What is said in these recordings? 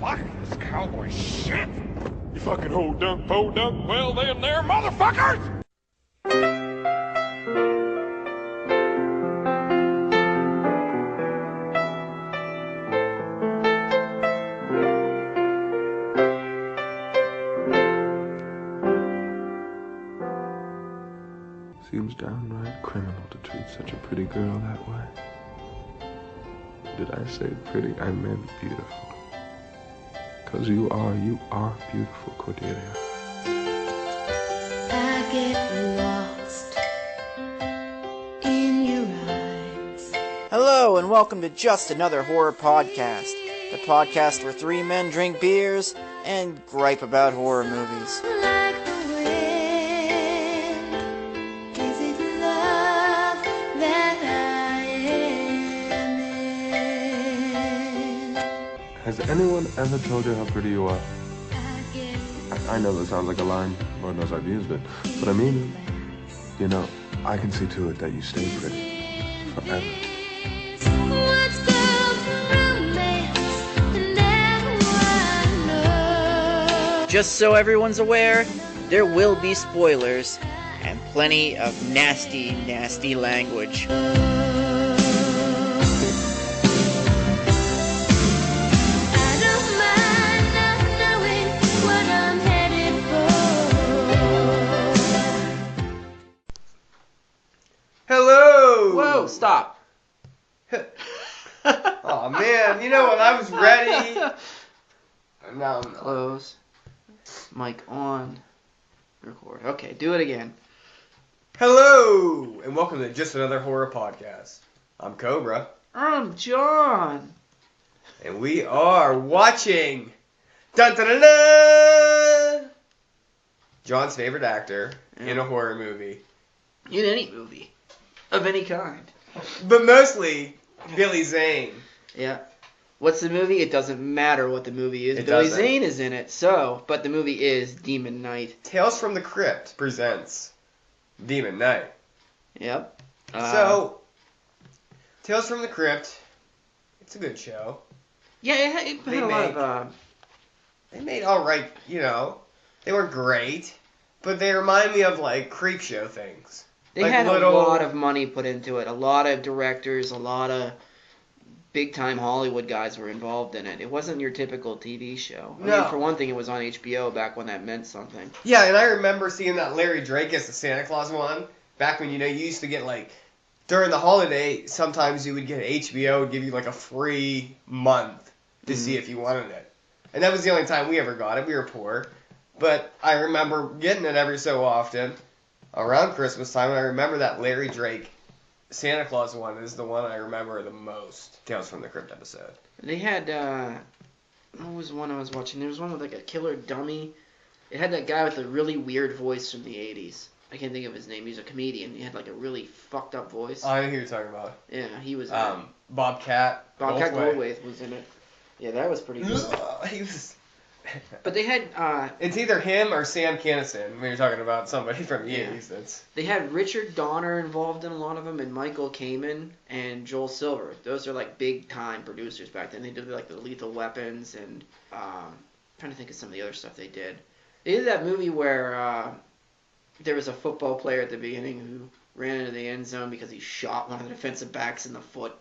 Fuck this cowboy shit! You fucking ho dunk, po dunk, well then there, motherfuckers! Seems downright criminal to treat such a pretty girl that way. Did I say pretty? I meant beautiful. 'Cause you are beautiful, Cordelia. I get lost in your eyes. Hello and welcome to Just Another Horror Podcast, the podcast where three men drink beers and gripe about horror movies. Like the wind, is it love that I am in? Has anyone ever told you how pretty you are? I get I know that sounds like a line. Lord knows I've used it. But I mean it. You know, I can see to it that you stay pretty. Forever. what's good for romance and everyone knows. Just so everyone's aware, there will be spoilers and plenty of nasty, nasty language. I don't mind not knowing what I'm headed for. Hello! Whoa, stop. Oh man, you know what? I was ready. Now I'm not. Close. Mic on. Record. Okay, do it again. Hello! And welcome to Just Another Horror Podcast. I'm Cobra, I'm John. and we are watching dun dun dun dun! John's favorite actor in a horror movie. In any movie. Of any kind. But mostly Billy Zane. Yeah. What's the movie? It doesn't matter what the movie is. It Billy doesn't. Zane is in it, but the movie is Demon Knight. Tales from the Crypt presents Demon Knight. Yep. So, Tales from the Crypt, it's a good show. Yeah, it had They a lot make- of, They made alright, you know. They were great, but they remind me of like creep show things. they like had little- a lot of money put into it. A lot of directors, a lot of big-time Hollywood guys were involved in it. It wasn't your typical TV show. I No. mean, for one thing, it was on HBO back when that meant something. Yeah, and I remember seeing that Larry Drake as the Santa Claus one back when, you know, you used to get like during the holiday. Sometimes you would get HBO would give you like a free month to see if you wanted it, and that was the only time we ever got it. We were poor, but I remember getting it every so often around Christmas time. And I remember that Larry Drake Santa Claus one is the one I remember the most. Tales from the Crypt episode. They had, what was one I was watching? There was one with like a killer dummy. It had that guy with a really weird voice from the 80s. I can't think of his name. He's a comedian. He had like a really fucked up voice. I know who you're talking about. Yeah, he was in it. Bobcat. Bobcat Goldthwait. Goldthwait was in it. Yeah, that was pretty good. He was. But they had, It's either him or Sam Kinison when you're talking about somebody from the Yeah. 80s. That's they had Richard Donner involved in a lot of them, and Michael Kamen and Joel Silver. Those are like big time producers back then. They did like the Lethal Weapons and trying to think of some of the other stuff they did. They did that movie where there was a football player at the beginning who ran into the end zone because he shot one of the defensive backs in the foot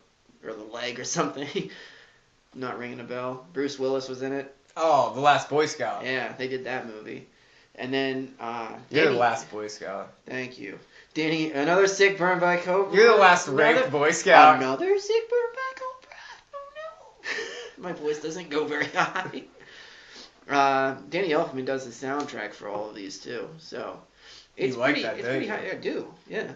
or the leg or something. Not ringing a bell. Bruce Willis was in it. The Last Boy Scout. Yeah, they did that movie. And then You're Danny- the last Boy Scout. Thank you. Danny, another sick burn by Cobra. You're the last Another- raped Boy Scout. Another sick burn by Cobra. Oh no. My voice doesn't go very high. Danny Elfman does the soundtrack for all of these too. So it's You like pretty, that, it's don't pretty you? high. I do, yeah.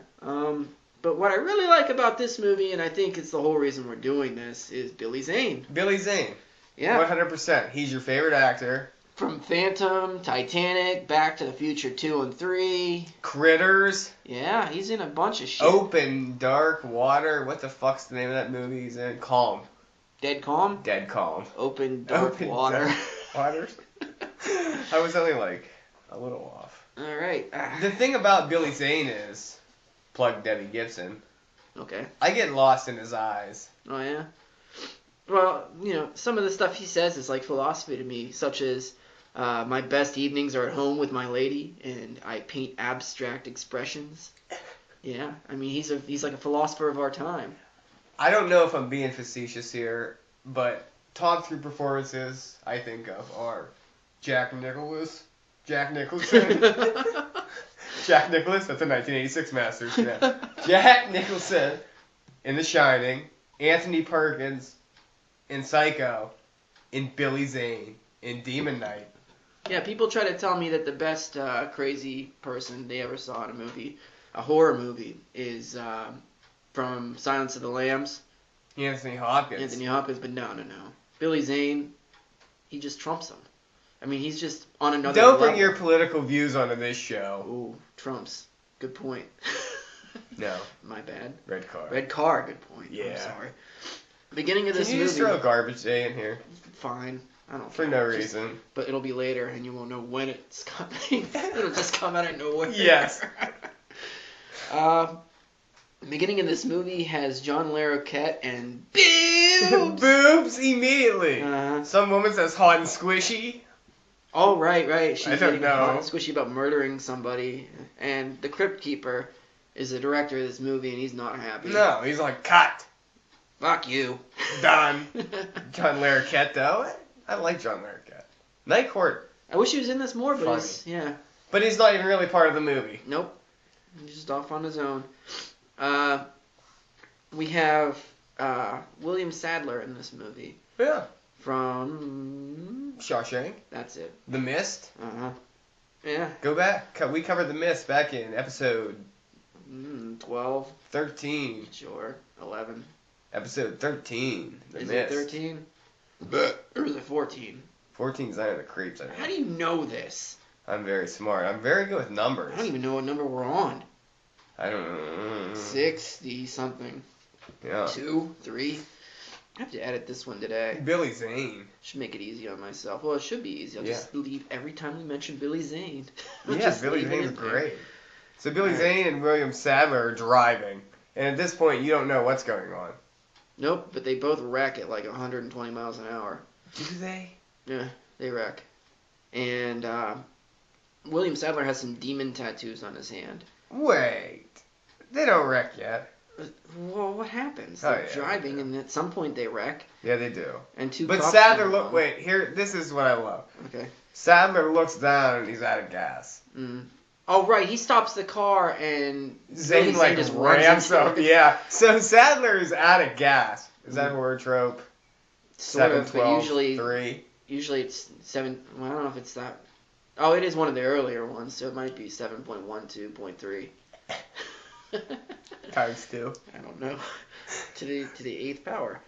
But what I really like about this movie, and I think it's the whole reason we're doing this, is Billy Zane. Billy Zane. Yeah. 100%. He's your favorite actor. From Phantom, Titanic, Back to the Future 2 and 3. Critters. Yeah, he's in a bunch of shit. Open Dark Water. What the fuck's the name of that movie he's in? Calm. Dead Calm. Dead Calm. Open Dark Open Water. Dark Waters. I was only like a little off. All right. The thing about Billy Zane is, plug Debbie Gibson, Okay. I get lost in his eyes. Oh yeah. Well, some of the stuff he says is like philosophy to me, such as my best evenings are at home with my lady, and I paint abstract expressions. Yeah, I mean he's like a philosopher of our time. I don't know if I'm being facetious here, but top 3 performances I think of are Jack Nicholson. Jack Nicholson, that's a 1986 Masters. Yeah. Jack Nicholson in The Shining, Anthony Perkins in Psycho, and Billy Zane in Demon Knight. Yeah, people try to tell me that the best crazy person they ever saw in a horror movie, is from Silence of the Lambs. Anthony Hopkins. But no. Billy Zane, he just trumps him. I mean, he's just on another Don't level. bring your political views onto this show. Ooh, trumps. Good point. No. My bad. Red car. Red car, good point. Yeah. I'm sorry. Beginning of this Can you movie. just throw a garbage day in here? Fine. I don't For care. no Just- reason. But it'll be later, and you won't know when it's coming. It'll just come out of nowhere. Yes. Beginning of this movie has John Larroquette and boobs. Boobs immediately. Uh-huh. Some woman says hot and squishy. Oh, right. She's I don't getting know. hot and squishy about murdering somebody. And the Crypt Keeper is the director of this movie, and he's not happy. No, he's like, cut. Fuck you. Done. John Larroquette, though. I like John Larroquette. Night Court. I wish he was in this more, but Funny. yeah. But he's not even really part of the movie. Nope. He's just off on his own. We have William Sadler in this movie. Yeah. From... Shawshank. That's it. The Mist. Uh-huh. Yeah. Go back. We covered The Mist back in episode 12. 13. Sure. 11. Episode 13. The Is Mist. it 13? Or is it 14? 14's Night of the Creeps, I How think. do you know this? I'm very smart. I'm very good with numbers. I don't even know what number we're on. I don't know. 60 something. Yeah. 2, 3. I have to edit this one today. Billy Zane. Should make it easy on myself. Well, it should be easy. I'll Yeah. just leave every time we mention Billy Zane. I'll Yeah, just Billy leave it Zane's in there. great. So Billy Alright. Zane and William Sadler are driving, and at this point you don't know what's going on. Nope, but they both wreck at like 120 miles an hour. Do they? Yeah, they wreck. And William Sadler has some demon tattoos on his hand. Wait. They don't wreck yet. Well, what happens? Oh, They're yeah, driving, yeah. and at some point they wreck. Yeah, they do. And two But cops Sadler come look. along. Wait, here. This is what I love. Okay. Sadler looks down and he's out of gas. Mm. Oh, right. He stops the car, and Zane Billy like just runs ramps into up. it. Yeah. So Sadler is out of gas. Is that a horror trope? Sort 7, of, 12, but usually 3. Usually it's 7. Well, I don't know if it's that. Oh, it is one of the earlier ones, so it might be 7.12.3. Times 2. I don't know. to the 8th power.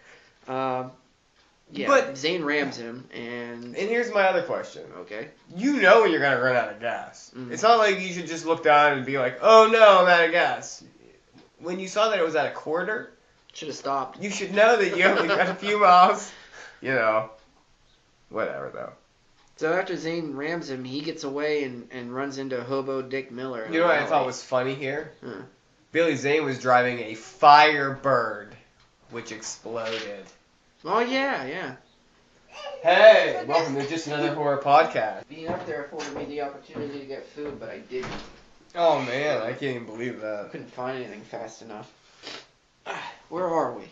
Yeah. But- Zane rams him, and And here's my other question. okay. You know when you're gonna run out of gas. Mhm. It's not like you should just look down and be like, "Oh no, I'm out of gas." When you saw that it was at a quarter, Should have stopped. you should know that you only got a few miles. You know, whatever though. So after Zane rams him, he gets away and runs into hobo Dick Miller. in You know an what I thought alley. was funny here? Huh. Billy Zane was driving a Firebird, which exploded. Oh yeah. Hey, welcome to Just Another Horror Podcast. Being up there afforded me the opportunity to get food, but I didn't. Oh man, I can't even believe that. Couldn't find anything fast enough. Where are we?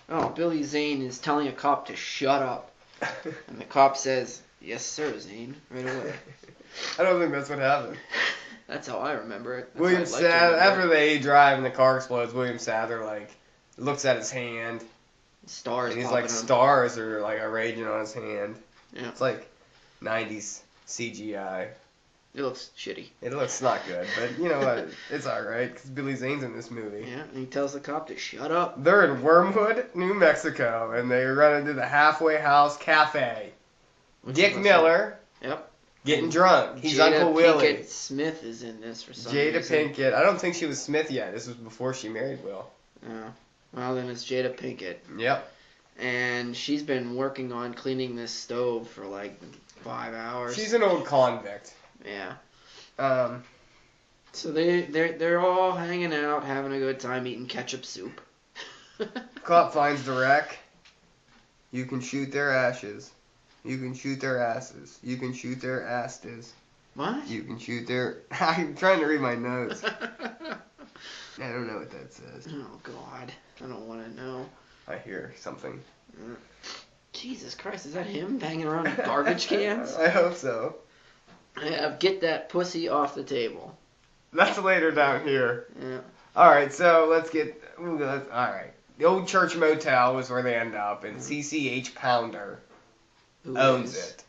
Oh, Billy Zane is telling a cop to shut up. And the cop says, "Yes, sir, Zane," right away. I don't think that's what happened. That's how I remember it. That's William how I'd like to Sadler, remember after it. they drive and the car explodes, William Sadler like looks at his hand Stars and he's popping like up. stars are like raging on his hand. Yeah. It's like 90s CGI. It looks shitty. It looks not good, but you know what? It's alright because Billy Zane's in this movie. Yeah, and he tells the cop to shut up. They're in Wormwood, New Mexico, and they run into the Halfway House Cafe. Which Dick is- Miller Yep. getting And drunk. He's Jada Uncle Willie. Pinkett Smith is in this for some Jada reason. Pinkett. I don't think she was Smith yet. This was before she married Will. Oh. Well, then it's Jada Pinkett. Yep. And she's been working on cleaning this stove for like 5 hours. She's an old convict. Yeah. Um, So they're all hanging out, having a good time, eating ketchup soup. Cop finds the wreck. You can shoot their ashes. You can shoot their asses. You can shoot their asses. What? You can shoot their... I'm trying to read my notes. I don't know what that says. Oh, God. I don't want to know. I hear something. Jesus Christ, is that him banging around garbage cans? I hope so. Get that pussy off the table. That's later down here. Yeah. Alright, so let's get... Alright. The old church motel is where they end up, and CCH Pounder Who owns is it.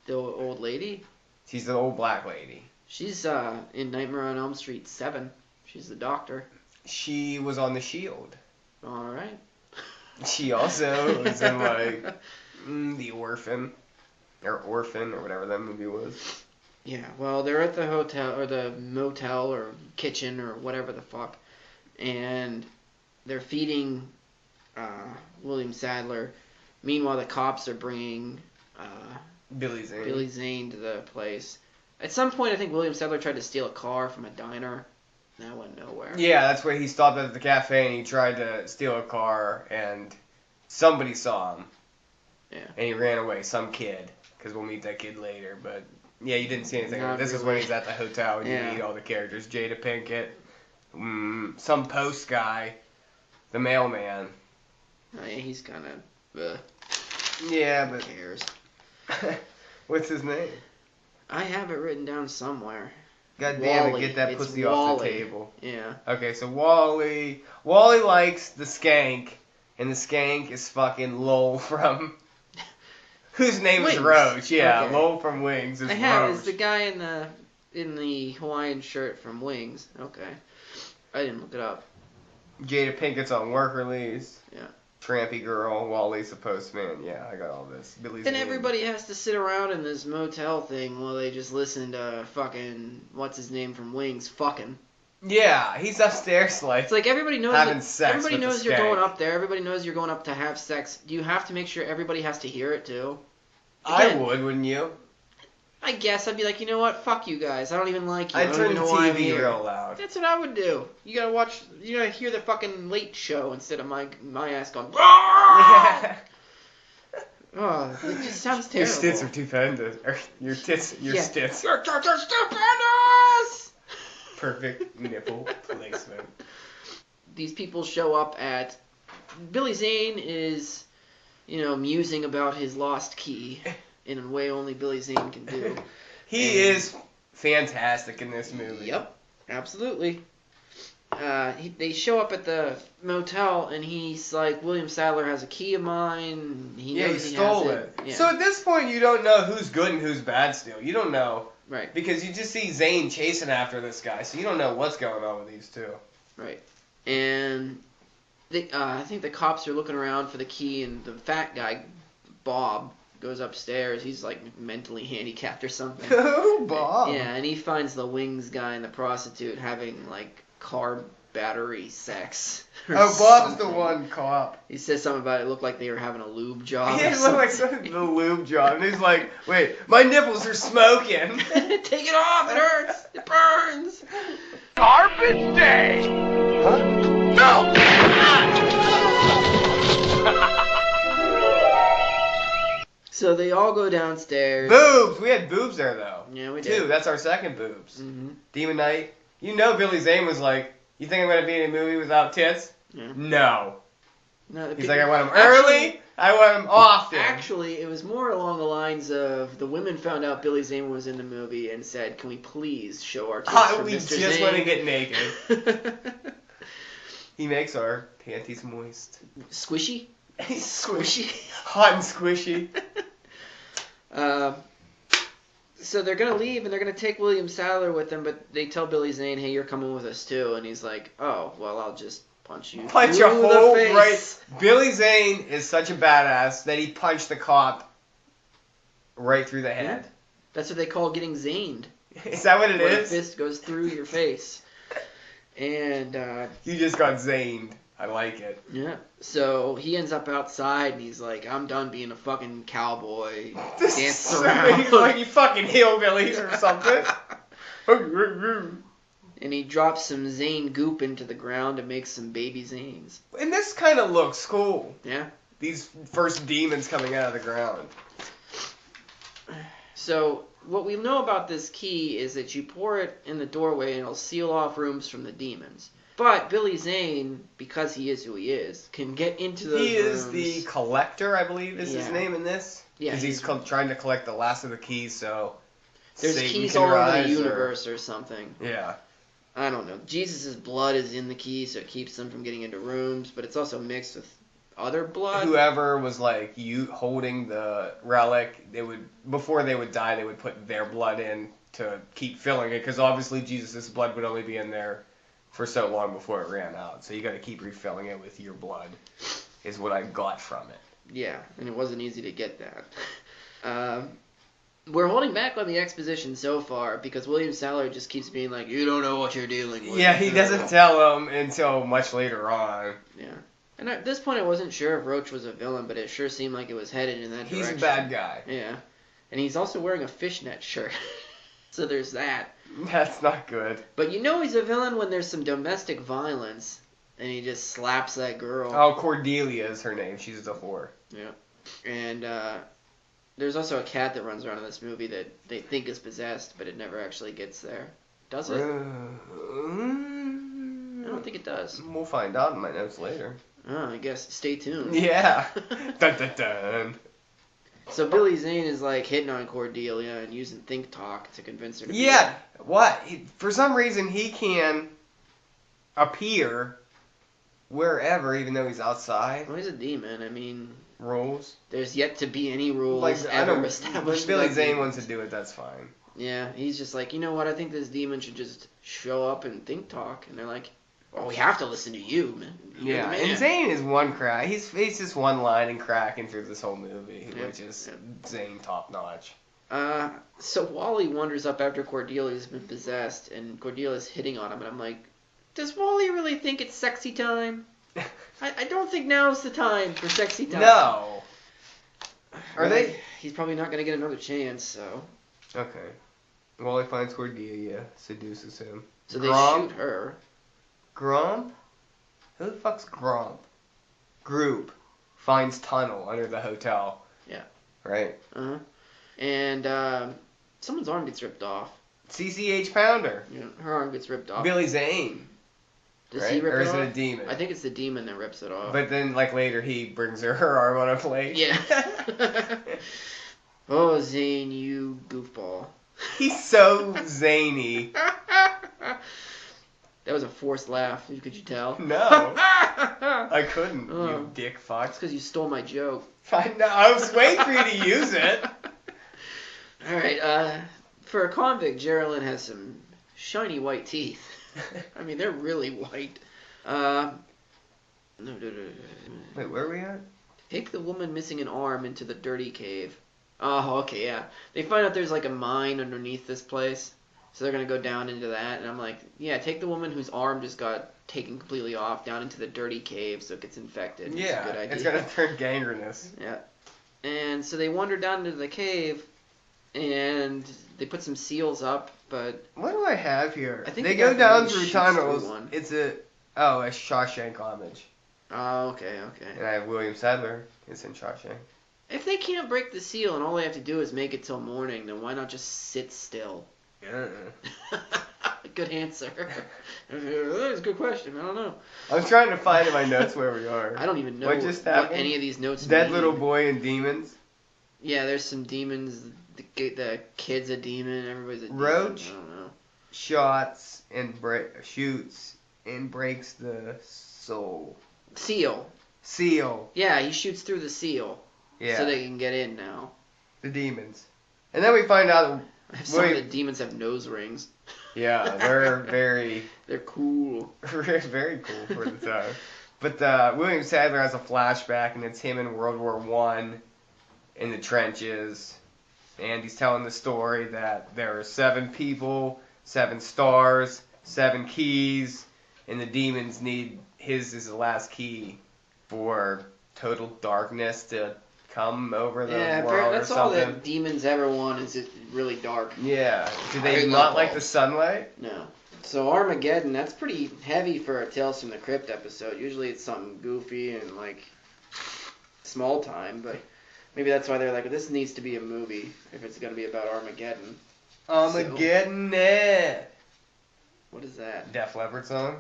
The old lady? She's the old black lady. She's in Nightmare on Elm Street 7. She's the doctor. She was on The Shield. Alright. She also was in, like, The Orphan. Or Orphan, or whatever that movie was. Yeah, well, they're at the hotel, or the motel, or kitchen, or whatever the fuck. And they're feeding William Sadler. Meanwhile, the cops are bringing Billy Zane. Billy Zane to the place. At some point, I think William Sadler tried to steal a car from a diner. That went nowhere. Yeah, that's where he stopped at the cafe and he tried to steal a car and somebody saw him. Yeah. And he ran away, some kid. Because we'll meet that kid later. But yeah, you didn't see anything. Not This is really. when he's at the hotel and Yeah. you meet all the characters. Jada Pinkett, some post guy, the mailman. Oh, yeah, he's kind of... Yeah, Who but cares? what's his name? I have it written down somewhere. God damn it, Wally. get that It's pussy off the Wally. table. Yeah. Okay, so Wally likes the skank, and the skank is fucking Lowell from... Whose name is Wings. Roach? Yeah, Okay. Lowell from Wings is I have Roach. is the guy in the Hawaiian shirt from Wings. Okay. I didn't look it up. Jada Pinkett's on work release. Yeah. Trampy girl, Wally's the postman. Yeah, I got all this. Billy Then Zane. everybody has to sit around in this motel thing while they just listen to fucking what's his name from Wings fucking. Yeah, he's upstairs like... It's like everybody knows Having that, sex everybody with the knows you're skank. going up there. Everybody knows you're going up to have sex. Do you have to make sure everybody has to hear it too? I Again, would, wouldn't you? I guess I'd be like, you know what? Fuck you guys. I don't even like you. I I'd don't turn even the know why I'm TV here. real loud. That's what I would do. You gotta watch. You gotta hear the fucking Late Show instead of my ass going. Yeah. Oh, it just sounds Your terrible. stits are stupendous. Or your tits, your Yeah. stits. You're stupendous! Perfect nipple placement. These people show up at. Billy Zane is, musing about his lost key in a way only Billy Zane can do. He is fantastic in this movie. Yep, absolutely. They show up at the motel, and he's like, William Sadler has a key of mine. He Yeah, he knows he stole has it. Yeah. So at this point, you don't know who's good and who's bad still. You don't know. Right, Because you just see Zane chasing after this guy, so you don't know what's going on with these two. right. And I think the cops are looking around for the key, and the fat guy, Bob, goes upstairs. He's like mentally handicapped or something. Oh, Bob. Yeah, and he finds the Wings guy and the prostitute having like car battery sex. or Oh, Bob's the something. one cop. He says something about it looked like they were having a lube job. He or looked like something. the lube job. And he's like, wait, my nipples are smoking. Take it off, it hurts, it burns. Garbage day! No! So they all go downstairs. Boobs! We had boobs there, though. Yeah, we Two. did. That's our second boobs. Mm-hmm. Demon Knight. You know Billy Zane was like, you think I'm going to be in a movie without tits? Yeah. No. No, the He's people- like, I want them Actually- early, I want them often. Actually, it was more along the lines of the women found out Billy Zane was in the movie and said, "Can we please show our tits for We Mr. just Zane?" want to get naked. He makes our panties moist. Squishy? Squishy? Hot and squishy. So they're gonna leave and they're gonna take William Sadler with them, but they tell Billy Zane, "Hey, you're coming with us too," and he's like, "Oh, well, I'll just punch you Punch through a hole the face." right. Billy Zane is such a badass that he punched the cop right through the head. That's what they call getting zaned. Is that what it Where a is? fist goes through your face. And You just got zaned. I like it. yeah, so he ends up outside and he's like, "I'm done being a fucking cowboy." This Dance is so- around. He's like you fucking hillbillies or something. And he drops some Zane goop into the ground and makes some baby Zanes. And this kind of looks cool. Yeah. these first demons coming out of the ground. So what we know about this key is that you pour it in the doorway and it'll seal off rooms from the demons. But Billy Zane, because he is who he is, can get into those He is rooms. the collector, I believe is his Yeah. name in this. Yeah, Because he's trying to collect the last of the keys, so There's Satan keys can all over rise, the universe or something. Yeah. I don't know. Jesus' blood is in the key, so it keeps them from getting into rooms, but it's also mixed with other blood. Whoever was like you holding the relic, they would before they would die, they would put their blood in to keep filling it, because obviously Jesus' blood would only be in there for so long before it ran out. So you got to keep refilling it with your blood, is what I got from it. Yeah, and it wasn't easy to get that. We're holding back on the exposition so far because William Sadler just keeps being like, you don't know what you're dealing with. Yeah, he doesn't tell them until much later on. Yeah. And at this point I wasn't sure if Roach was a villain, but it sure seemed like it was headed in that direction. He's a bad guy. Yeah. And he's also wearing a fishnet shirt. So there's that. That's not good. But you know he's a villain when there's some domestic violence and he just slaps that girl. Oh, Cordelia is her name. She's the whore. Yeah. And there's also a cat that runs around in this movie that they think is possessed, but it never actually gets there. Does it? I don't think it does. We'll find out in my notes later. Oh, I guess. Stay tuned. Yeah. Dun, dun, dun. So Billy Zane is like hitting on Cordelia and using Think Talk to convince her to Yeah. What? For some reason, he can appear wherever, even though he's outside. Well, he's a demon. I mean, Rules. there's yet to be any rules Like, I ever don't. established. When Billy about Zane demons. wants to do it, that's fine. Yeah, he's just like, you know what? I think this demon should just show up and Think Talk. And they're like, well, we have to listen to you, man. You're Yeah, the man. and Zane is one crack. He's just one line and cracking through this whole movie, Yep, which is yep. Zane top notch. So Wally wanders up after Cordelia's been possessed, and Cordelia's hitting on him, and I'm like, does Wally really think it's sexy time? I don't think now's the time for sexy time. No. Are Well, they? He's probably not going to get another chance, so. Okay. Wally finds Cordelia, seduces him. So they Gromp? shoot her. Gromp? Who the fuck's Gromp? Group finds tunnel under the hotel. Yeah. Right? Uh-huh. And someone's arm gets ripped off. CCH Pounder. You know, her arm gets ripped off. Billy Zane. Does right? he rip Or it is off? it a demon? I think it's the demon that rips it off. But then, like, later he brings her arm on a plate. Yeah. Oh, Zane, you goofball. He's so zany. That was a forced laugh. Could you tell? No. That's I couldn't, Oh. you dick fuck. because you stole my joke. I was waiting for you to use it. All right. For a convict, Geraldine has some shiny white teeth. I mean, they're really white. Wait, where are we at? Take the woman missing an arm into the dirty cave. Oh, okay, yeah. They find out there's like a mine underneath this place. So they're going to go down into that. And I'm like, yeah, take the woman whose arm just got taken completely off down into the dirty cave so it gets infected. Yeah, It's a good idea. it's gonna turn gangrenous. Yeah. And so they wander down into the cave and they put some seals up, but What do I have here? I think they the go guy down really through shoots tunnels. through one. It's a Shawshank homage, oh, okay. and I have William Sadler. It's in Shawshank. If they can't break the seal and all they have to do is make it till morning, then why not just sit still? Yeah. Good answer. That's a good question. I don't know. I'm trying to find in my notes where we are. I don't even know What just what happened? any of these notes Dead mean. little boy and demons. Yeah, there's some demons. The kid's a demon. Everybody's a demon. Roach? I don't know. Shoots and breaks the soul. Seal. Seal. Yeah, he shoots through the seal. Yeah. So they can get in now. The demons. And then we find out. Some of the demons have nose rings. Yeah, they're very. They're cool. Very cool for the time. But William Sadler has a flashback, and it's him in World War I in the trenches. And he's telling the story that there are 7 people, 7 stars, 7 keys, and the demons need his is the last key for total darkness to come over the world that's or all something. that demons ever want is it really dark. Yeah. Do I they love not like the balls. sunlight? No. So Armageddon, that's pretty heavy for a Tales from the Crypt episode. Usually it's something goofy and like small time, but maybe that's why they're like, this needs to be a movie if it's going to be about Armageddon. Armageddon. What is that? Def Leppard song.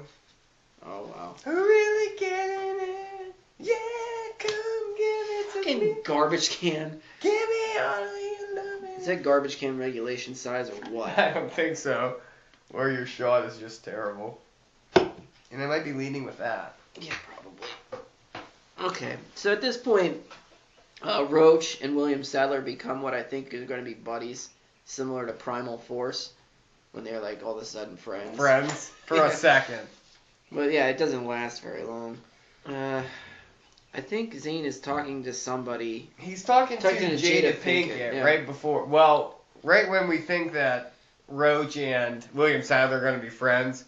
Oh, wow. We're really getting it. Yeah, come give it to Fucking me. garbage can. Give me all of your love. Is that garbage can regulation size or what? I don't think so. Or your shot is just terrible. And I might be leading with that. Yeah, probably. Okay, so at this point, Roach and William Sadler become what I think are going to be buddies, similar to Primal Force, when they're like all of a sudden friends. Friends. For a second. But yeah, it doesn't last very long. I think Zane is talking to somebody. He's talking to Talking to Jada Jada Pinkett Pinkett, yeah. right before. Well, right when we think that Roach and William Sadler are going to be friends,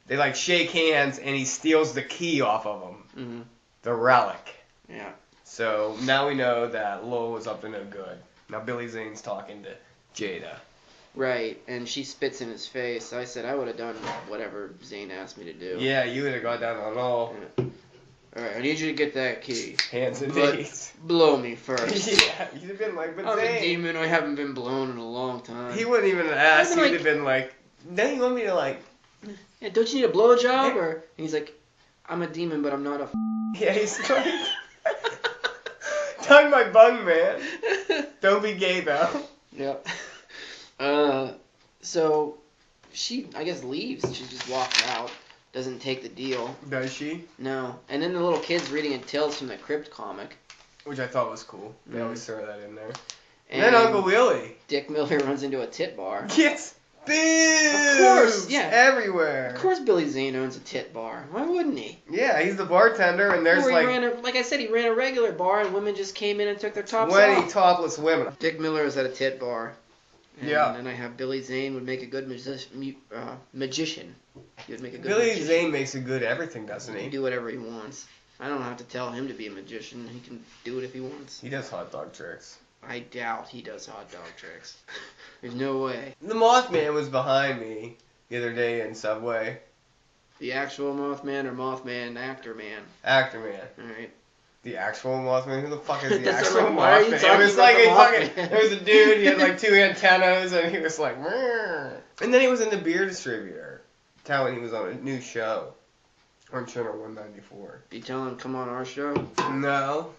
they like shake hands and he steals the key off of them. Mm-hmm. The relic. Yeah. So now we know that Lowell was up to no good. Now Billy Zane's talking to Jada. Right, and she spits in his face. I said I would have done whatever Zane asked me to do. Yeah, you would have gone down on all Alright, I need you to get that key. hands and But knees. blow me first. Yeah, you'd have been like, but I'm a Zane. demon. I haven't been blown in a long time. He wouldn't even have asked. I'd He'd be have been like, no, you want me to like. Yeah, don't you need a blowjob? Or and he's like, I'm a demon, but I'm not a. Yeah, he's like. Tug my bung, man. Don't be gay, though. Yep. So she, I guess, leaves. She just walks out. Doesn't take the deal. Does she? No. And then the little kid's reading in Tales from the Crypt comic. Which I thought was cool. They Mhm. always throw that in there. And then Uncle Willie. Dick Miller runs into a tit bar. Gets boobs. Of course, yeah. Everywhere. Of course Billy Zane owns a tit bar. Why wouldn't he? Yeah, he's the bartender, and there's Or he like like I said, he ran a regular bar and women just came in and took their tops 20 off. topless women. Dick Miller is at a tit bar. And Yeah. then I have Billy Zane would make a good magician. He would make a good Billy magician. Zane makes a good everything, doesn't He can he? do whatever he wants. I don't have to tell him to be a magician. He can do it if he wants. He does hot dog tricks. I doubt he does hot dog tricks. There's no way. The Mothman was behind me the other day in Subway. The actual Mothman or Mothman actor man? Actor man. Alright. The actual Mothman? Who the fuck is the That's actual what I'm- why are you Mothman? It talking was about like the a fucking. Mothman? There was a dude. He had like 2 antennas, and he was like. "Mrrr." And then he was in the beer distributor, telling he was on a new show on Channel 194. You tell him come on our show? No.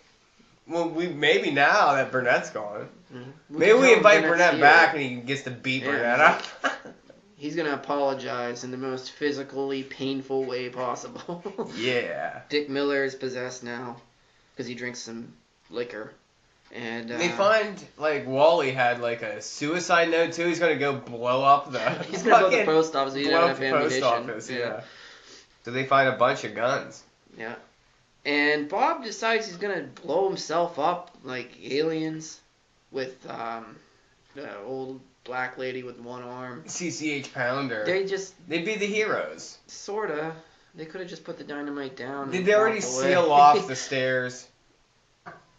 Well, maybe now that Burnett's gone. Maybe can we tell invite Burnett's Burnett here. back and he gets to beat Yeah. Burnett up. He's gonna apologize in the most physically painful way possible. Yeah. Dick Miller is possessed now because he drinks some liquor, and They find like Wally had like a suicide note too. He's gonna go blow up the. he's gonna blow the fucking- post office. He blow doesn't up have the post ammunition. office. Yeah. So they find a bunch of guns. Yeah. And Bob decides he's gonna blow himself up like aliens with the old black lady with one arm. CCH Pounder. They'd be the heroes. sorta. They could have just put the dynamite down. Did and they already walked away. seal off the stairs?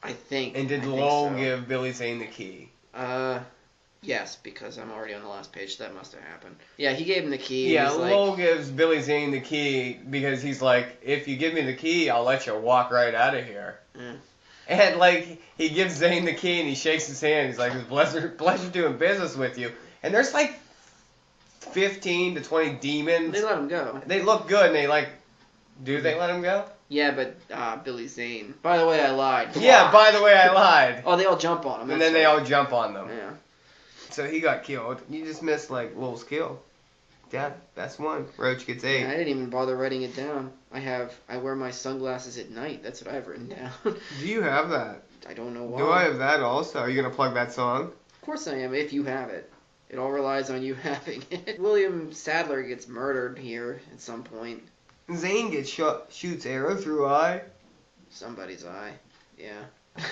I think. And did I think Lowell so. give Billy Zane the key? Yes, because I'm already on the last page, so that must have happened. Yeah, he gave him the key. Yeah, He's Lowell gives Billy Zane the key because he's like, if you give me the key, I'll let you walk right out of here. Yeah. And like, he gives Zane the key and he shakes his hand. He's like, it's a pleasure doing business with you. And there's like 15 to 20 demons. They let him go. They look good and they like, do they let him go? Yeah, but Billy Zane. By the way, I lied. Yeah, by the way, I lied. Oh, they all jump on him. And that's then they right. all jump on them. Yeah. So he got killed. You just missed like Lowell's kill. Yeah, that's one. Roach gets 8. I didn't even bother writing it down. I wear my sunglasses at night. That's what I have written down. Do you have that? I don't know why. Do I have that also? Are you gonna plug that song? Of course I am, if you have it. It all relies on you having it. William Sadler gets murdered here at some point. Zane gets shoots arrow through eye. Somebody's eye. Yeah.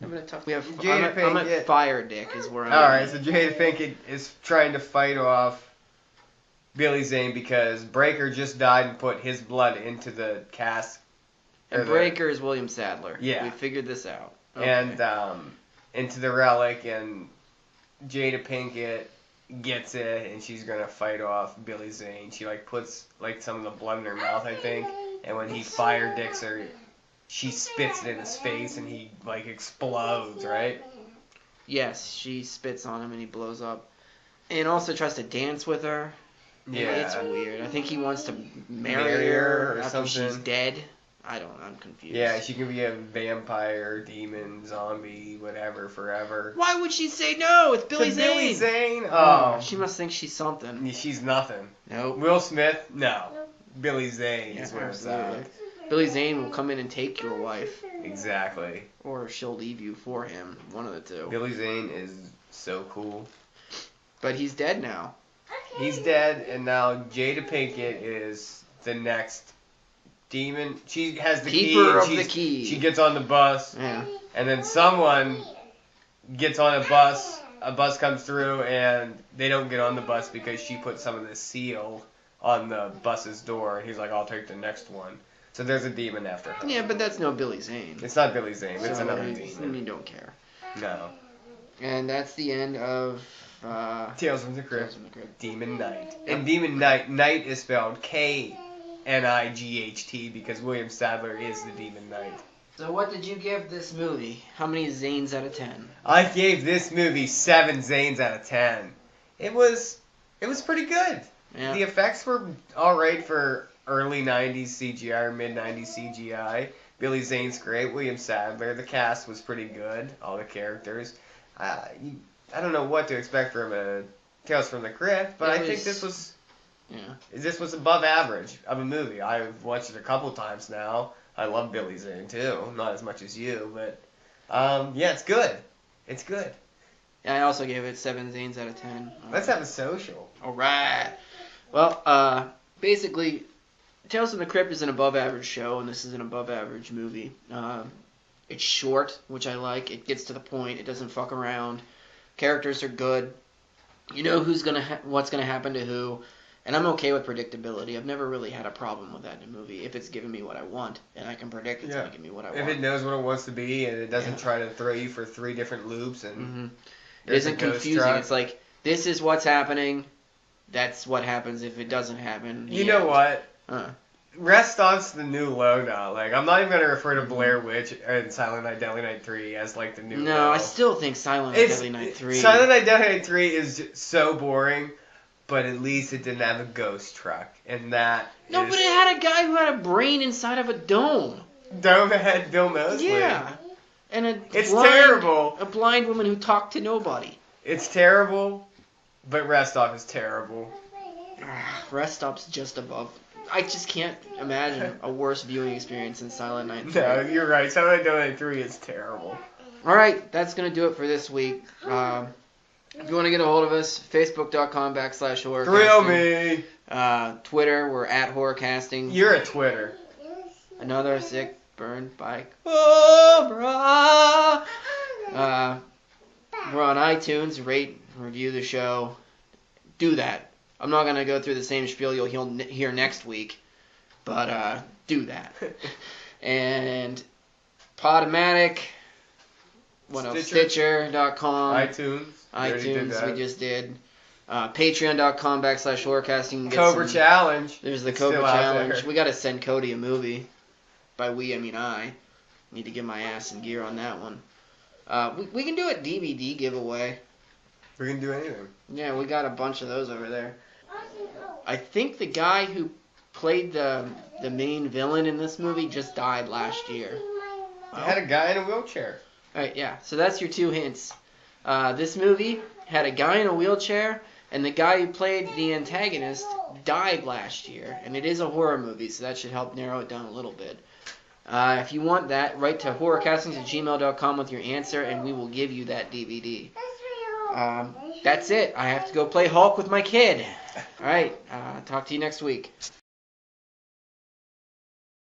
I'm gonna tough. We have. Jada I'm Pinkett. at Fire Dick is where I'm. Alright, so Jada Pinkett is trying to fight off Billy Zane because Breaker just died and put his blood into the cask. And Breaker is William Sadler. Yeah. We figured this out. Okay. And into the relic, and Jada Pinkett gets it, and she's gonna fight off Billy Zane. She like puts like some of the blood in her mouth, I think, and when he fire dicks her, she spits it in his face and he like explodes, right? Yes, she spits on him and he blows up. And also tries to dance with her. Yeah. It's weird. I think he wants to marry Marry her her or after she's something. dead. I'm confused. Yeah, she can be a vampire, demon, zombie, whatever, forever. Why would she say no? It's Billy To Zane. Billy Zane? Oh. She must think she's something. She's nothing. Nope. Will Smith? No. Billy Zane Yeah, is where it's absolutely. at. Billy Zane will come in and take your wife. Exactly. Or she'll leave you for him. One of the two. Billy Zane is so cool. But he's dead now. He's dead, and now Jada Pinkett is the next demon. She has the Keeper of key. the key. She gets on the bus, Yeah. and then someone gets on a bus. A bus comes through, and they don't get on the bus because she put some of the seal on the bus's door, and he's like, I'll take the next one. So there's a demon after her. Yeah, but that's no Billy Zane. It's not Billy Zane, it's So another you demon. don't care. No. And that's the end of Tales from the Crypt. Tales from the Crypt. Demon Knight. And Demon Knight, Knight is spelled Knight because William Sadler is the Demon Knight. So what did you give this movie? How many Zanes out of 10? I gave this movie 7 Zanes out of 10. It was pretty good. Yeah. The effects were alright for early 90s CGI or mid 90s CGI. Billy Zane's great. William Sadler. The cast was pretty good. All the characters. I don't know what to expect from a Tales from the Crypt, but I think this was above average of a movie. I've watched it a couple times now. I love Billy Zane too, not as much as you, but yeah, it's good. It's good. Yeah, I also gave it 7 Zanes out of 10. Let's have a social. Alright. Well, basically, Tales from the Crypt is an above average show, and this is an above average movie. It's short, which I like. It gets to the point. It doesn't fuck around. Characters are good. You know what's gonna happen to who, and I'm okay with predictability. I've never really had a problem with that in a movie if it's giving me what I want, and I can predict it's gonna give me what I want. If it knows what it wants to be and it doesn't try to throw you for 3 different loops and it isn't confusing. It's like, this is what's happening. That's what happens if it doesn't happen. You know what? Huh. Rest Stop's the new logo. Like, I'm not even gonna refer to Blair Witch and Silent Night, Deadly Night 3 as like the new logo. No, I still think Silent Night, Deadly Night 3. Silent Night, Deadly Night 3 is so boring, but at least it didn't have a ghost truck, and that No, but it had a guy who had a brain inside of a dome. Dome had Bill Moseley. Yeah. And It's terrible. A blind woman who talked to nobody. It's terrible, but Rest Stop is terrible. Rest Stop's just above. I just can't imagine a worse viewing experience than Silent Night 3. No, you're right. Silent Night, Deadly Night 3 is terrible. Alright, that's going to do it for this week. If you want to get a hold of us, facebook.com/horrorcasting. Thrill me. Twitter, we're at horrorcasting. You're a Twitter. Another sick burned by Cobra. We're on iTunes. Rate, review the show. Do that. I'm not going to go through the same spiel you'll hear next week, but do that. And Podomatic, what else? Stitcher.com. iTunes. We just did. Patreon.com/horrorcasting. Cobra Challenge. There's the It's Cobra still out Challenge. there. We got to send Cody a movie. By we, I mean I. Need to get my ass in gear on that one. We can do a DVD giveaway. We can do anything. Yeah, we got a bunch of those over there. I think the guy who played the main villain in this movie just died last year. I had a guy in a wheelchair. Alright, yeah. So that's your 2 hints. This movie had a guy in a wheelchair, and the guy who played the antagonist died last year. And it is a horror movie, so that should help narrow it down a little bit. If you want that, write to horrorcastings@gmail.com with your answer, and we will give you that DVD. That's it. I have to go play Hulk with my kid. Alright, talk to you next week.